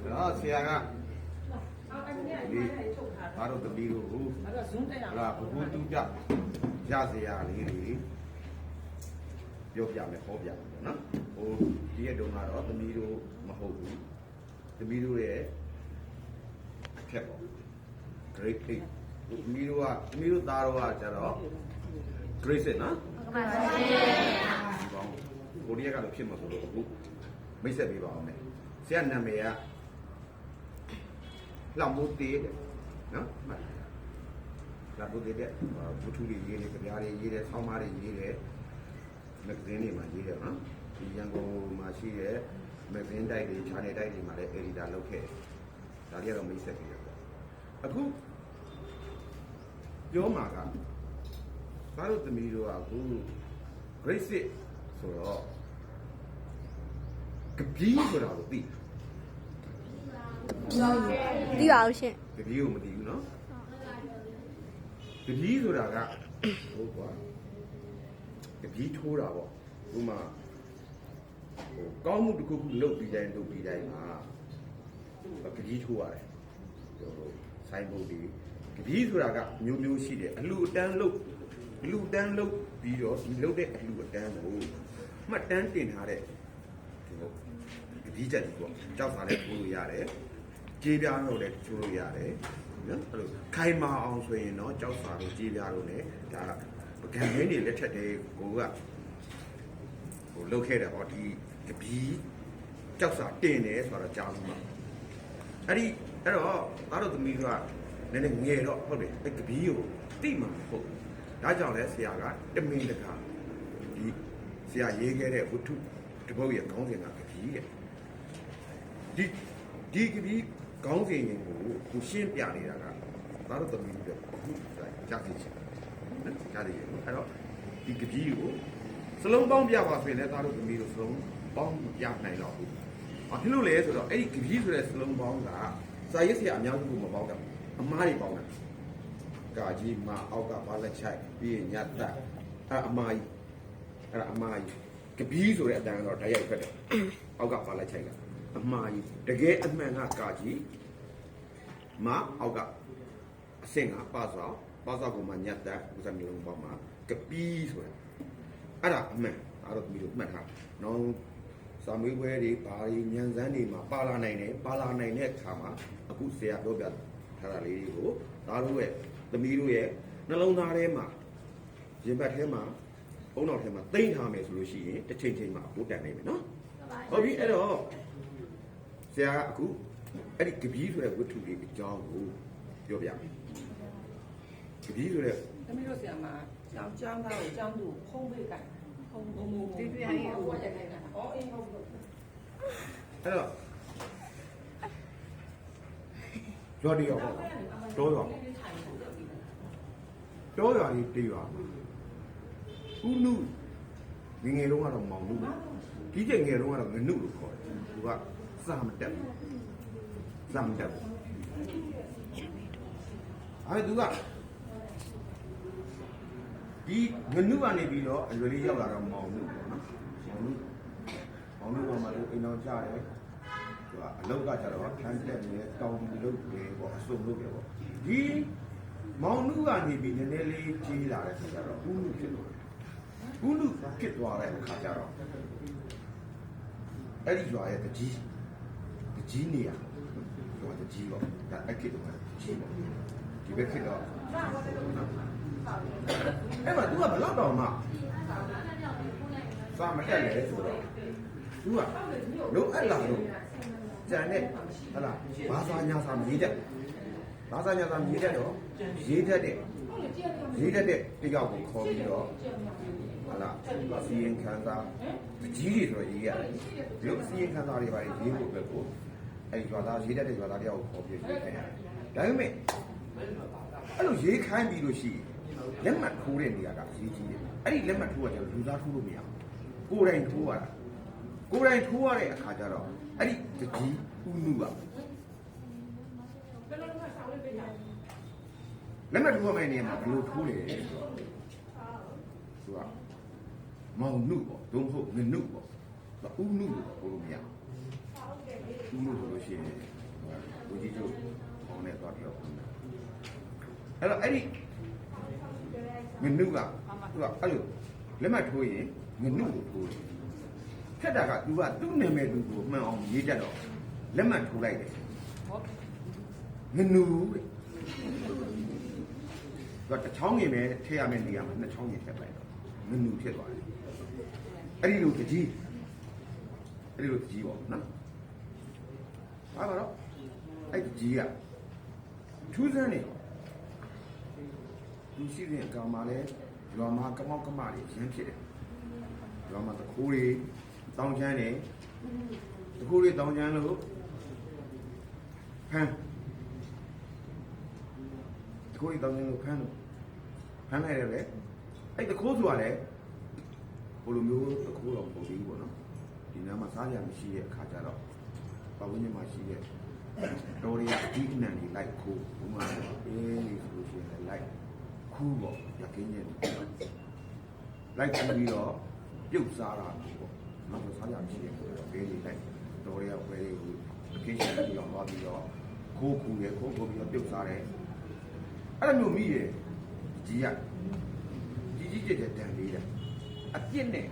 đó xe á đi bắt đầu đi đủ là phục vụ tu chậm ra xe à đi vô giảm này khó giảm nó ô đi đồ nào đó tụi đi đồ mà hậu tụi đi đồ để khép great thing tụi đi đồ ta đồ à chả đó great thing nó cô đi cái đó phim mà số đồ mấy xe bị bảo này xe anh mày à làm một tí đó làm một tí đấy bút thu gì đấy cái giá gì đấy sao mà gì đấy magazine mà gì đấy nó thì yang có mà xí đấy magazine đây thì channel đây thì mà đấy editor lâu khe đó là mấy xe bị à cú vô mà cả sao được tụi rồi à cú great shit rồi cái gì rồi đó đi đi vào xem cái gì mà đi nó cái gì rồi đó cả quá cái gì thua đó bộ nhưng mà có một cái khu lâu đi đây mà cái gì thua đấy sai bộ đi cái gì rồi đó cả nhiều xí đấy lưu tan lâu đi rồi lâu đấy lưu tan rồi mà tan tiền hà đấy cái gì vậy bộ cháu phải đấy thua ya đấy chia ra rồi đấy thua ya đấy khai mà ông suy nó cháu phải rồi chia ra rồi đấy là cái này này let's say cô à cô lâu khe đó thì cái bí cháu phải tiền đấy phải là cháu mà ấy đó tụi mình là nên nghe đó không biết cái bí rồi tí mà không đã cho lấy xe cái đâm mình được cả đi xe gì cái này phụ thuộc cái bao giờ công việc là cái bí đấy đi cái bí công việc này cũng xuyên bia này là đó tụi mình được chắc gì cái gì đó đi cái bí rồi sớm bông bia vào phải là tao tụi mình sớm bông bia này nó à thì lúc lấy rồi đó ấy cái bí rồi sớm bông là sai cái xe nhau cũng mà bông đâu mà đi bông này cả gì mà ao cả ba lại chạy vì nhát ta mai cái bí rồi đang nó thấy vậy phải ao cả ba lại chạy cả mai để cái anh mẹ ngã cả gì mà ao cả sinh à ba sao cũng mà nhát ta cũng sẽ nhiều bông mà cái bí rồi à đó mẹ à đó mình được mẹ ha nó sao mới về đi bà đi nhân dân đi mà ba la này khá mà cũng sẽ đâu biết thay là lý do đó rồi tụi mình rồi nó lâu na đấy mà diễn bài thế mà ông nào thế mà tinh tham ấy rồi xí cái trên mà bút đèn này nó bởi vì cái đó sẽ cũng cái bí rồi cái thủ cái cho của vô biệt cái bí rồi cái mấy đứa mà trang tao trang đủ không bị cả không cái hay cái đó cho đi vào tối vào đi vào nu nghe luôn là màu nu ký chuyện nghe luôn là người nu được khỏi đúng không giảm đẹp ai đúng không đi người nu anh ấy bị đó rồi đi giao là màu nu mà được nó cha đấy lâu cả chả đó tháng tiền này cao đi lâu để bỏ xuống lâu để bỏ đi máu nước anh ấy bị nên lấy chi là cái chả đó uống nước kết quả này khá chả đó ấy đi rồi cái gì này à rồi cái gì đó cái kết quả gì đó thì biết kết đó em mà đúng là phải lót đầu mà sao mà cái này rồi đúng à đúng ấy là đúng cho nên là bà sa nhà sam gì đấy bà sa nhà sam gì đấy đó gì đấy bây giờ cũng khó đi đó là siêng khán giả gì rồi gì à lúc siêng khán giả đi vào gì cũng được cô ấy bà ta gì đấy bà ta đi học khó đi cái này đấy mấyအဲ့လိုရေးခိုင်းပြီးလို့ရှိရင်လက်မှတ်ထိုးတဲ့နေရာကရေးကြီးတယ်အဲ့ဒီလက်မှတ်ထိုးရတယ်လူသားထိုးလို့မရဘူးကိုယ်တိုင်ထိုးရတဲ့အခါကျတော့အဲ့ဒီတကြီးဥနုကလက်မှတ်ထိုးမယ့်နေရာမှာဘယ်လိုထိုးလဲသူကမောင်နုပေါ့ဒုံဟုတ်ငနုပေါ့ဥနုလို့ပြောလို့မရ ဘူးလို့ဆိုလို့ရှိရင်လူကြီးတို့ဟောင်းနေတော့ပြောအဲ့တော့အဲ့ဒီငနုကသူကအဲ့လိုလက်မှတ်ထိုးရင်ငနုကိုထိုးတယ်ထက်တာက तू ကသူ့နာမည်သူကိုမှန်အောင်ရေးတတ်တော့လက်မှတ်ထိုးလိုက်တယ်ငနုတဲ့သူကတစ်ချောင်းရင်ပဲထည့်ရမယ့်နေရာမှာနှစ်ချောင်းရင်ထည့်လိုက်တော့ငနုဖြစ်သွားတယ်အဲ့ဒီလိုတကြီးပေါ့နော်ဟာတော့အဲ့ဒီကြီးကထူးဆန်းနေလူရှိတဲ့ကောင်မှလည်းရွာမှာကမောက်ကမတွေရမ်းဖြစ်တယ်ရွာမှာတခိုးတွေတောင်းချမ်းတယ်တခိုးတွေတောင်းချမ်းလို့ဖမ်းတခိုးတွေတောင်းချမ်းလို့ဖမ်းလိုက်တယ်ပဲအဲ့တခိုးဆိုတာလည်းဘယ်လိုမျိုးတခိုးတော့ပုံပြီးပေါ့နော်ဒီနားမှာစားရမရှိတဲ့အခါကျတော့ပတ်ဝန်းကျင်မှာရှိတဲ့တော်ရီအဒီအနံတွေလိုက်ခိုးဘုမအေးနေဆိုလို့ရှိရင်လိုက်ခူးပေါ့ရကင်းကျင်လိုက်ခူးပြီးတော့ပြုတ်စားတာပေါ့နောက်တော့စားရမရှိတဲ့ဘေးလေးလိုက်တော်ရီကဝဲလေးကိုအကင်းကျင်ပြီးတော့သွားပြီးတော့ခိုးခူးရခိုးပြီးတော့ပြုတ်စားတယ်အဲ့လိုမျိုးမိတယ်ကြီးကျယ်တန်လေးတယ်အပြစ်နဲ့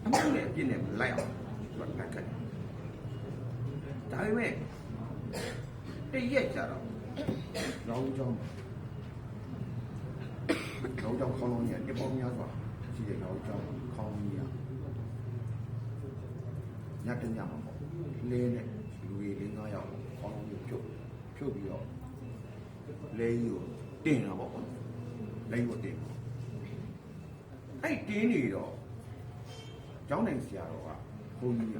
အမှုနဲ့အပြစ်နဲ့မလိုက်အောင်သူကငတ်ခဲ့ဒါပေမဲ့တရက်ကြတော့လောင်းကြောင်းခေါင်းလုံးကြီးအပေါင်းများစွာရှိတဲ့လောင်းကြောင်းခေါင်းကြီးညတညမှာပေါ့လဲနဲ့လူတွေ၄-၅ ယောက်ခေါင်းလုံးကြီးဖြုတ်ပြီးတော့လဲကြီးကိုတင်တာပေါ့လဲကြီးကိုတင်အဲ့တင်းနေတော့ကျောင်းနိုင်ဆရာတော်ကဘုန်းကြီးက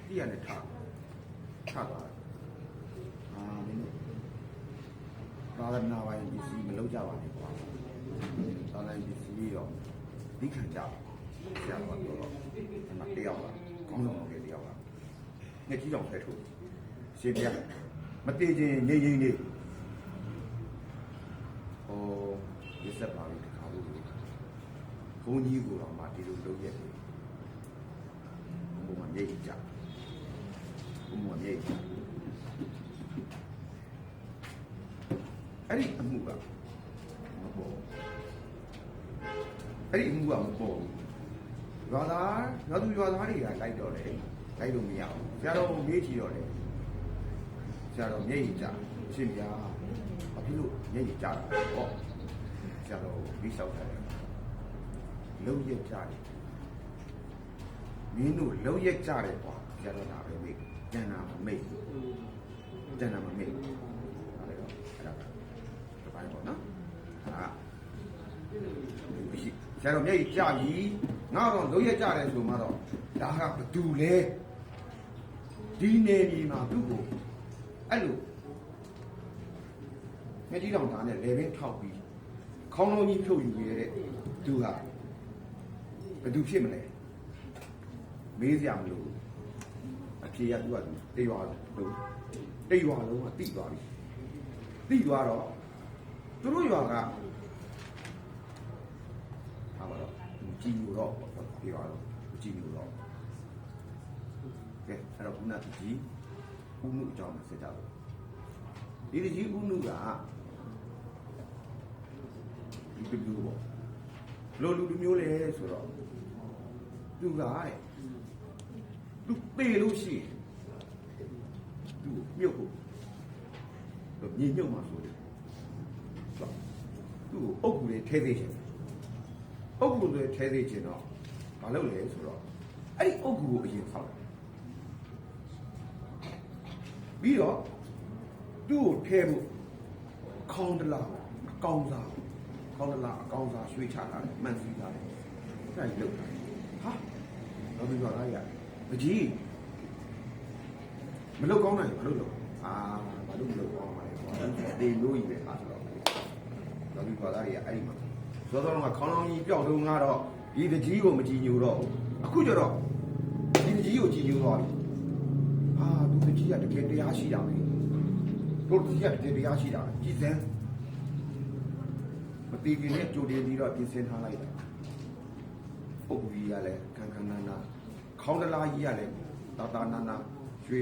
သိရနဲ့ထားသွားမင်းတို့သာသနာ့ပိုင်းပစ္စည်းမလုပ်ကြပါနဲ့ကွာသာသနာ့ပစ္စည်းတော့ဒီခံကြဆရာတော်ကတော့အမတယောက်ကကောင်းဆောင်တဲ့တယောက်ကနှစ်ကြီးတော်ဖဲထုတ်ရှင်ပြမတည်ခြင်းငြိမ်နေဒီစက်ပါလိမ့်တခါလို့ဘုန်းကြီးကိုတော့မှဒီလိုလုပ်ရတယ်ဘုံမှာမြိတ်ကြအဲ့ဒီအမှုကမပေါ်ရွာသားနောက်သူရွာသားတွေကလိုက်တော့တယ်လိုက်လို့မရဘူးဆရာတော်ကိုမေးကြည့်တော့တယ်ဆရာတော်မြိတ်ကြရှင်ဗျာဘာဖြစ်လို့မြိတ်ကြတာဟောဆရာတော်ကိုပြီးလျှောက်တယ်လုံးရက်ကြတယ်မင်းတို့လုံးရက်ကြတယ်ကွာဆရာတော်ကပဲမေးကျန်တာမမေ့အဲ့ဒါကတပိုင်းပေါ့နော်ဆရာတော်မြိတ်ကြပြီငါတော့လုံးရက်ကြတယ်ဆိုမှတော့ဒါကဘသူလဲဒီနေပြည်မှာသူ့ကိုအဲ့လိုမျက်ကြီးတောင်သားနဲ့လေပင်ထောက်ပြီးခေါင်းလုံးကြီးဖြုတ်ယူရတဲ့သူကဘသူဖြစ်မလဲမေးစရာမလိုအဖြေရသူကတေးရွာလုံးကတိသွားပြီတိသွားတော့သူတို့ရွာကဟာပါတော့ကြည်ညိုတော့ပြေသွားတော့ကြည်ညိုတော့ကဲအဲ့တော့ခုနကကြီးဦးမှုအကြောင်းဆက်ကြတော့ဒီကြီးဦးမှုကဒီလိုပေါ့လူမျိုးလဲဆိုတော့သူကတဲ့သူပေလို့ရှိရင်သူမြုပ်ဖို့ညင်ညုပ်မှာဆိုတယ်သူ့ကိုအုပ်ကူလေးထဲသေးချင်အုပ်ကူလေးထဲသေးချင်တော့မလုပ်လဲဆိုတော့အဲ့ဒီအုပ်ကူကိုအရင်ဆောက်တယ်ပြီးတော့သူ့ကိုထဲဖို့ခေါင်းတလားအကောင်စားရွှေချတာတယ်မှန်စီတာတယ်အဲ့ဒါလုတ်တာဟာတော့ဒီတော့အားရမကြီးမလုတ်ကောင်းနိုင်မလုတ်လို့ဘာလို့မလုတ်ကောင်းမှာလဲကွာဒီလိုကြီးပဲအားဆိုတော့ဒီဘာသာတွေကအဲ့ဒီမှာသောတော်ကခေါင်းလောင်းကြီးပျောက်တော့ငါတော့ဒီတကြီးကိုမကြည်ညိုတော့အခုကျတော့ဒီတကြီးကိုကြည်ညိုသွားပြီသူတကြီးကတကယ်တရားရှိတာပဲတို့တကြီးကတကယ်တရားရှိတာကြည်စမ်းမတီးခင်နဲ့ကြိုတင်ပြီးတော့ပြင်ဆင်ထားလိုက်တာပုပ်ကြီးကလည်းခံနာခေါင်းတလားကြီးကလည်း တာတာနာနာရွှေ